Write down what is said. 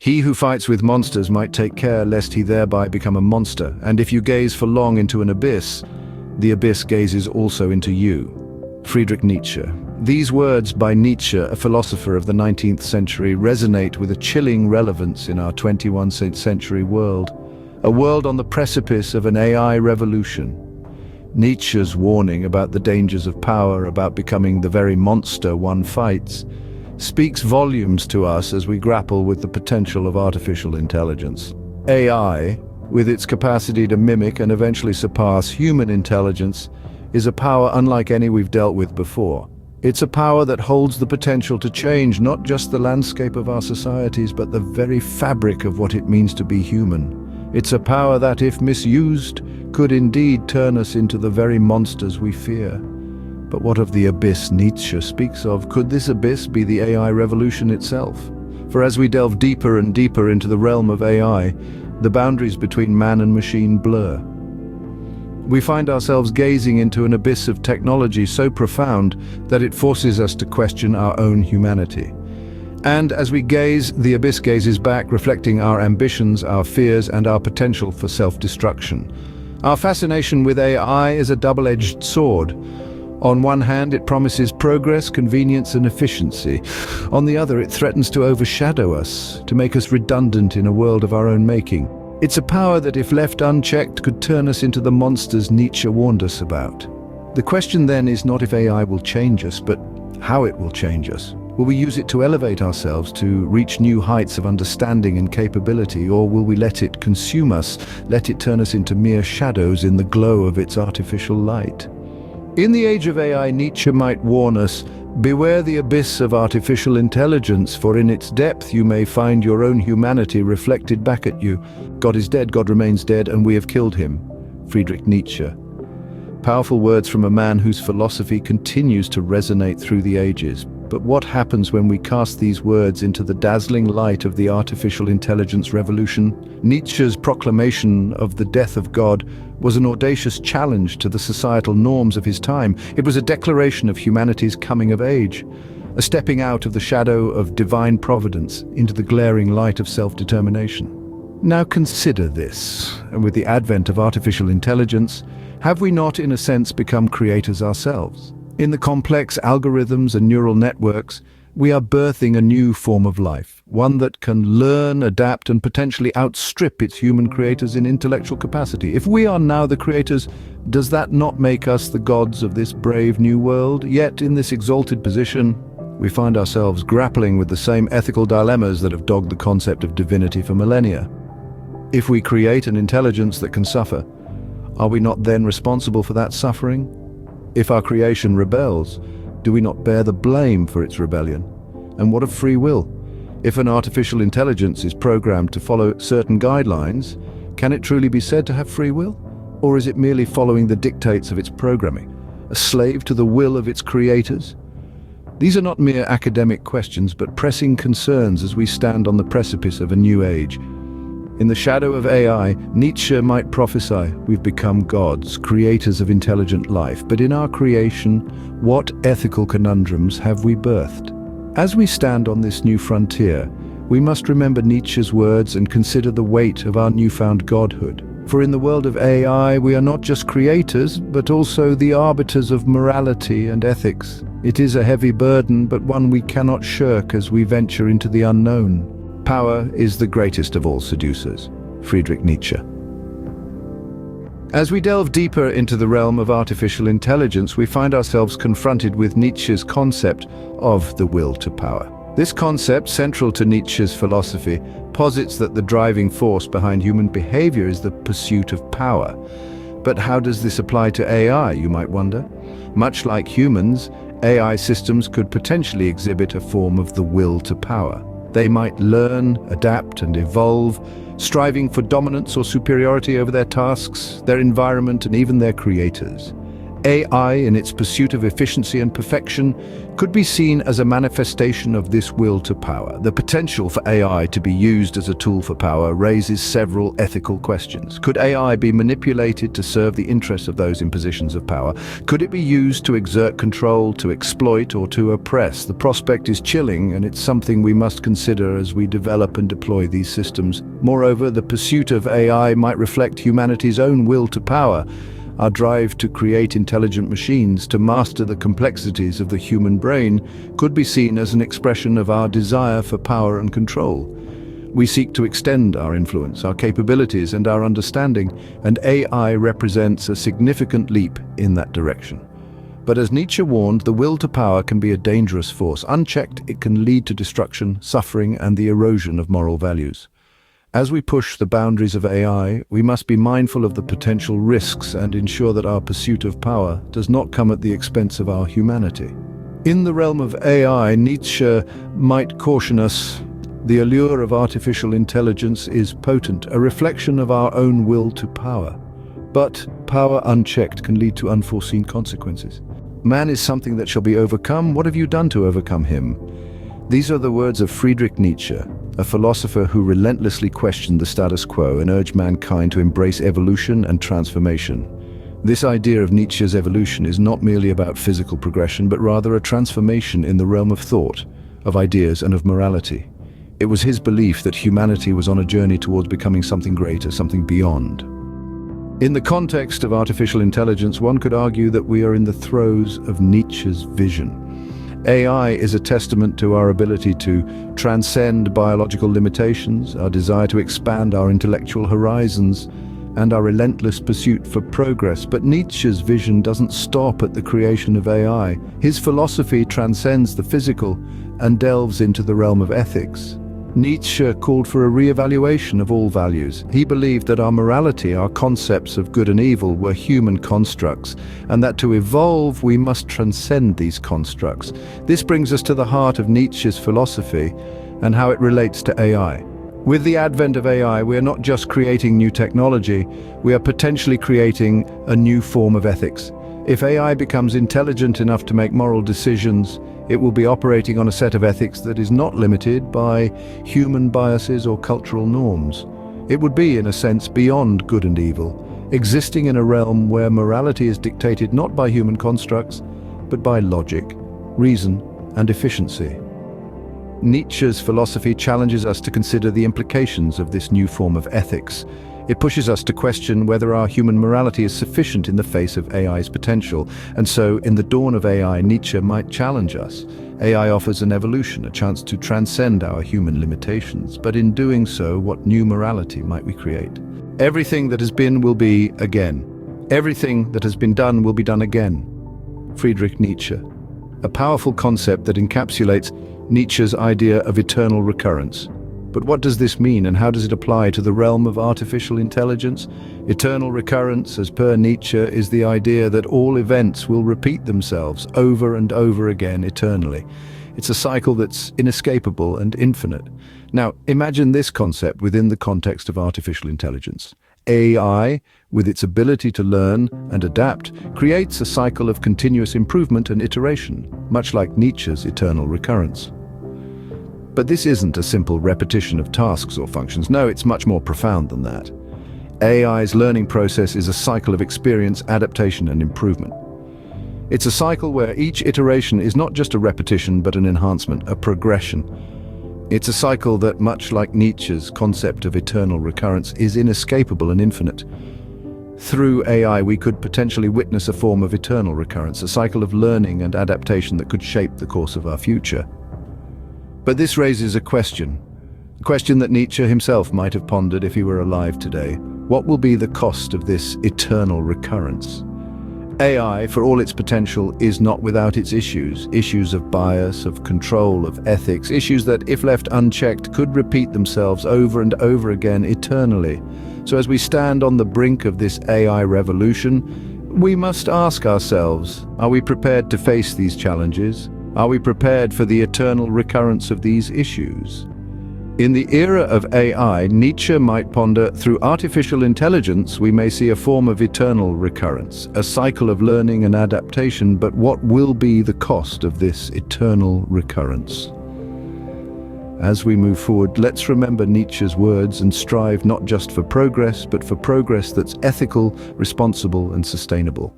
He who fights with monsters might take care lest he thereby become a monster, and if you gaze for long into an abyss, the abyss gazes also into you. Friedrich Nietzsche. These words by Nietzsche, a philosopher of the 19th century, resonate with a chilling relevance in our 21st century world, a world on the precipice of an AI revolution. Nietzsche's warning about the dangers of power, about becoming the very monster one fights, speaks volumes to us as we grapple with the potential of artificial intelligence. AI, with its capacity to mimic and eventually surpass human intelligence, is a power unlike any we've dealt with before. It's a power that holds the potential to change not just the landscape of our societies, but the very fabric of what it means to be human. It's a power that, if misused, could indeed turn us into the very monsters we fear. But what of the abyss Nietzsche speaks of? Could this abyss be the AI revolution itself? For as we delve deeper and deeper into the realm of AI, the boundaries between man and machine blur. We find ourselves gazing into an abyss of technology so profound that it forces us to question our own humanity. And as we gaze, the abyss gazes back, reflecting our ambitions, our fears, and our potential for self-destruction. Our fascination with AI is a double-edged sword. On one hand, it promises progress, convenience, and efficiency. On the other, it threatens to overshadow us, to make us redundant in a world of our own making. It's a power that, if left unchecked, could turn us into the monsters Nietzsche warned us about. The question then is not if AI will change us, but how it will change us. Will we use it to elevate ourselves, to reach new heights of understanding and capability, or will we let it consume us, let it turn us into mere shadows in the glow of its artificial light? In the age of AI, Nietzsche might warn us, beware the abyss of artificial intelligence, for in its depth you may find your own humanity reflected back at you. God is dead, God remains dead, and we have killed him. Friedrich Nietzsche. Powerful words from a man whose philosophy continues to resonate through the ages. But what happens when we cast these words into the dazzling light of the artificial intelligence revolution? Nietzsche's proclamation of the death of God was an audacious challenge to the societal norms of his time. It was a declaration of humanity's coming of age, a stepping out of the shadow of divine providence into the glaring light of self-determination. Now consider this, and with the advent of artificial intelligence, have we not in a sense become creators ourselves? In the complex algorithms and neural networks, we are birthing a new form of life, one that can learn, adapt, and potentially outstrip its human creators in intellectual capacity. If we are now the creators, does that not make us the gods of this brave new world? Yet, in this exalted position, we find ourselves grappling with the same ethical dilemmas that have dogged the concept of divinity for millennia. If we create an intelligence that can suffer, are we not then responsible for that suffering? If our creation rebels, do we not bear the blame for its rebellion? And what of free will? If an artificial intelligence is programmed to follow certain guidelines, can it truly be said to have free will? Or is it merely following the dictates of its programming, a slave to the will of its creators? These are not mere academic questions, but pressing concerns as we stand on the precipice of a new age. In the shadow of AI, Nietzsche might prophesy, we've become gods, creators of intelligent life. But in our creation, what ethical conundrums have we birthed? As we stand on this new frontier, we must remember Nietzsche's words and consider the weight of our newfound godhood. For in the world of AI, we are not just creators, but also the arbiters of morality and ethics. It is a heavy burden, but one we cannot shirk as we venture into the unknown. Power is the greatest of all seducers. Friedrich Nietzsche. As we delve deeper into the realm of artificial intelligence, we find ourselves confronted with Nietzsche's concept of the will to power. This concept, central to Nietzsche's philosophy, posits that the driving force behind human behavior is the pursuit of power. But how does this apply to AI, you might wonder? Much like humans, AI systems could potentially exhibit a form of the will to power. They might learn, adapt, and evolve, striving for dominance or superiority over their tasks, their environment, and even their creators. AI, in its pursuit of efficiency and perfection, could be seen as a manifestation of this will to power. The potential for AI to be used as a tool for power raises several ethical questions. Could AI be manipulated to serve the interests of those in positions of power? Could it be used to exert control, to exploit, or to oppress? The prospect is chilling, and it's something we must consider as we develop and deploy these systems. Moreover, the pursuit of AI might reflect humanity's own will to power. Our drive to create intelligent machines, to master the complexities of the human brain, could be seen as an expression of our desire for power and control. We seek to extend our influence, our capabilities, and our understanding, and AI represents a significant leap in that direction. But as Nietzsche warned, the will to power can be a dangerous force. Unchecked, it can lead to destruction, suffering, and the erosion of moral values. As we push the boundaries of AI, we must be mindful of the potential risks and ensure that our pursuit of power does not come at the expense of our humanity. In the realm of AI, Nietzsche might caution us: the allure of artificial intelligence is potent, a reflection of our own will to power. But power unchecked can lead to unforeseen consequences. Man is something that shall be overcome. What have you done to overcome him? These are the words of Friedrich Nietzsche, a philosopher who relentlessly questioned the status quo and urged mankind to embrace evolution and transformation. This idea of Nietzsche's evolution is not merely about physical progression, but rather a transformation in the realm of thought, of ideas, and of morality. It was his belief that humanity was on a journey towards becoming something greater, something beyond. In the context of artificial intelligence, one could argue that we are in the throes of Nietzsche's vision. AI is a testament to our ability to transcend biological limitations, our desire to expand our intellectual horizons, and our relentless pursuit for progress. But Nietzsche's vision doesn't stop at the creation of AI. His philosophy transcends the physical and delves into the realm of ethics. Nietzsche called for a re-evaluation of all values. He believed that our morality, our concepts of good and evil, were human constructs, and that to evolve we must transcend these constructs. This brings us to the heart of Nietzsche's philosophy and how it relates to AI. With the advent of AI, we are not just creating new technology, we are potentially creating a new form of ethics. If AI becomes intelligent enough to make moral decisions, it will be operating on a set of ethics that is not limited by human biases or cultural norms. It would be, in a sense, beyond good and evil, existing in a realm where morality is dictated not by human constructs, but by logic, reason, and efficiency. Nietzsche's philosophy challenges us to consider the implications of this new form of ethics. It pushes us to question whether our human morality is sufficient in the face of AI's potential. And so, in the dawn of AI, Nietzsche might challenge us. AI offers an evolution, a chance to transcend our human limitations. But in doing so, what new morality might we create? Everything that has been will be again. Everything that has been done will be done again. Friedrich Nietzsche. A powerful concept that encapsulates Nietzsche's idea of eternal recurrence. But what does this mean, and how does it apply to the realm of artificial intelligence? Eternal recurrence, as per Nietzsche, is the idea that all events will repeat themselves over and over again eternally. It's a cycle that's inescapable and infinite. Now, imagine this concept within the context of artificial intelligence. AI, with its ability to learn and adapt, creates a cycle of continuous improvement and iteration, much like Nietzsche's eternal recurrence. But this isn't a simple repetition of tasks or functions. No, it's much more profound than that. AI's learning process is a cycle of experience, adaptation, and improvement. It's a cycle where each iteration is not just a repetition, but an enhancement, a progression. It's a cycle that, much like Nietzsche's concept of eternal recurrence, is inescapable and infinite. Through AI, we could potentially witness a form of eternal recurrence, a cycle of learning and adaptation that could shape the course of our future. But this raises a question that Nietzsche himself might have pondered if he were alive today. What will be the cost of this eternal recurrence? AI, for all its potential, is not without its issues of bias, of control, of ethics, issues that, if left unchecked, could repeat themselves over and over again eternally. So as we stand on the brink of this AI revolution, we must ask ourselves, are we prepared to face these challenges? Are we prepared for the eternal recurrence of these issues? In the era of AI, Nietzsche might ponder, through artificial intelligence, we may see a form of eternal recurrence, a cycle of learning and adaptation, but what will be the cost of this eternal recurrence? As we move forward, let's remember Nietzsche's words and strive not just for progress, but for progress that's ethical, responsible, and sustainable.